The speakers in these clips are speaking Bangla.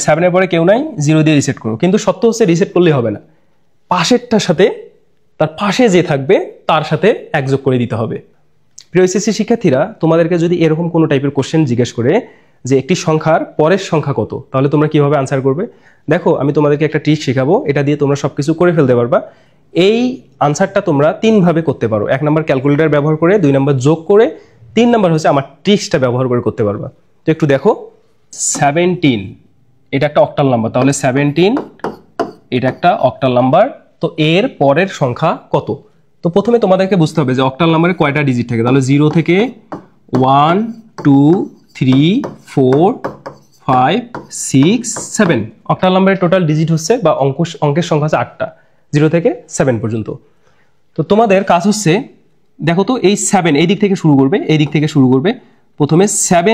7 এর পরে কেউ নাই, 0 দিয়ে রিসেট করো। কিন্তু সত্য হচ্ছে রিসেট করলেই হবে না, পাশেরটার সাথে তার পাশে যে থাকবে তার সাথে 1 যোগ করে দিতে হবে। প্রিয় এসএসসি শিক্ষার্থীরা, তোমাদেরকে যদি এরকম কোনো টাইপের কোশ্চেন জিজ্ঞেস করে যে একটি সংখ্যার পরের সংখ্যা কত, তাহলে তোমরা কিভাবে আনসার করবে? দেখো, আমি তোমাদেরকে একটা ট্রিক শেখাবো, এটা দিয়ে তোমরা সবকিছু করে ফেলতে পারবা। এই আনসারটা তোমরা 3 ভাবে করতে পারো। 1 নম্বর ক্যালকুলেটর ব্যবহার করে, 2 নম্বর যোগ করে, 3 নম্বর হচ্ছে আমার ট্রিক্সটা ব্যবহার করে করতে পারবা। তো একটু দেখো, 17 এটা একটা অক্টাল নাম্বার, তাহলে 17 এটা একটা অক্টাল নাম্বার। তো এর পরের সংখ্যা কত? তো প্রথমে তোমাদেরকে বুঝতে হবে যে অক্টাল নাম্বারে কয়টা ডিজিট থাকে। তাহলে 0 থেকে 1 2 3 4 5 6 7 অক্টাল নাম্বারের টোটাল ডিজিট হচ্ছে বা অঙ্কের সংখ্যা হচ্ছে 8টা, 0 থেকে 7 পর্যন্ত। তো তোমাদের কাজ হচ্ছে, দেখো তো এই 7 এই দিক থেকে শুরু করবে, এই দিক থেকে শুরু করবে। প্রথমে 7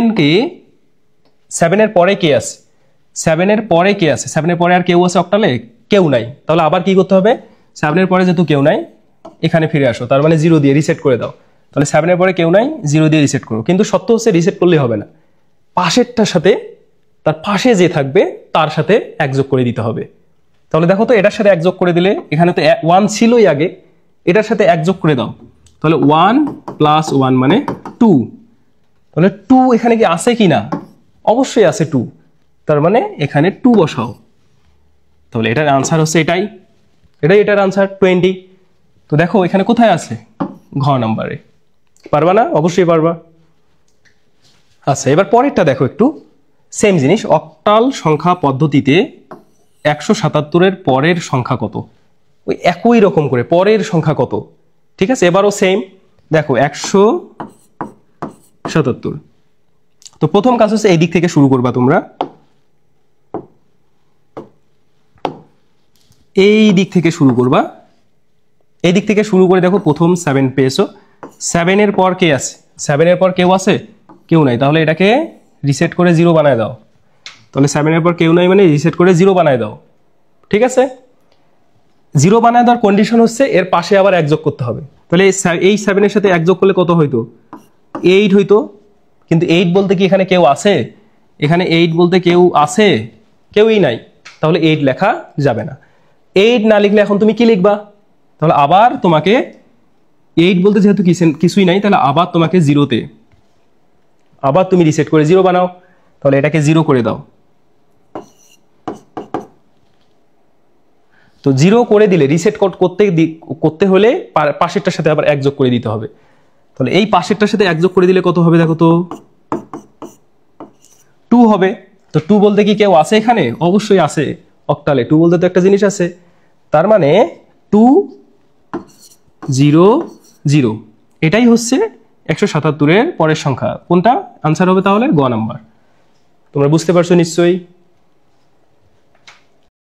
এর পরে কে আছে? 7 এর পরে কে আছে? 7 এর পরে আর কেউ আছে অক্টালে? কেউ নাই। তাহলে আবার কি করতে হবে? 7 এর পরে যেহেতু কেউ নাই, এখানে ফিরে আসো, তার মানে 0 দিয়ে রিসেট করে দাও। তাহলে 7 এর পরে কেউ নাই, 0 দিয়ে রিসেট করো। কিন্তু সত্য হচ্ছে রিসেট করলেই হবে না, পাশেরটার সাথে তার পাশে যে থাকবে তার সাথে 1 যোগ করে দিতে হবে। তাহলে দেখো তো, এটার সাথে 1 যোগ করে দিলে, এখানে তো 1 ছিলই আগে, এটার সাথে 1 যোগ করে দাও। তাহলে 1 + 1 মানে 2। তাহলে 2 এখানে কি আছে কি না? অবশ্যই আছে 2, তার মানে এখানে 2 বসাও। তাহলে এটার আনসার হচ্ছে এটাই এটার আনসার 20। তো দেখো এখানে কোথায় আছে? ঘ নাম্বারে। পারবা না? অবশ্যই পারবা। আচ্ছা, এবার পরেরটা দেখো, একটু সেম জিনিস। অক্টাল সংখ্যা পদ্ধতিতে 177 এর পরের সংখ্যা কত? ওই একই রকম করে পরের সংখ্যা কত, ঠিক আছে? এবারও সেম। দেখো 177। তো প্রথম কাজ হচ্ছে এই দিক থেকে শুরু করবা তোমরা, এই দিক থেকে শুরু করবা। এই দিক থেকে শুরু করে দেখো প্রথম 7 পেয়েছো। 7 এর পর কে আছে? 7 এর পর কেউ আছে? কেউ নাই। তাহলে এটাকে রিসেট করে 0 বানায় দাও। তাহলে 7 এর পর কেউ নাই মানে রিসেট করে 0 বানায় দাও, ঠিক আছে? 0 বানায় দেওয়ার কন্ডিশন হচ্ছে এর পাশে আবার 1 যোগ করতে হবে। তাহলে এই 7 এর সাথে 1 যোগ করলে কত হইতো? 8 হইতো। কিন্তু 8 বলতে কি এখানে কেউ আছে? এখানে 8 বলতে কেউ আছে? কেউই নাই। তাহলে 8 লেখা যাবে না। 8 না লিখলে এখন তুমি কি লিখবা? তাহলে আবার তোমাকে 8 বলতে যেহেতু কিছুই নাই, তাহলে আবার তোমাকে 0তে আবার তুমি রিসেট করে 0 বানাও। তাহলে এটাকে 0 করে দাও। তো 0 করে দিলে রিসেট করতে হলে পাশেরটার সাথে আবার 1 যোগ করে দিতে হবে। তাহলে এই পাশেরটার সাথে 1 যোগ করে দিলে কত হবে? দেখো তো 2 হবে। তো 2 বলতে কি কেউ আছে এখানে? অবশ্যই আছে। অক্টালে 2 বলতে তো একটা জিনিস আছে। তার মানে 2 0 0 এটাই হচ্ছে 177 এর পরের সংখ্যা। কোনটা আনসার হবে? তাহলে গ নাম্বার। তোমরা বুঝতে পারছো নিশ্চয়ই।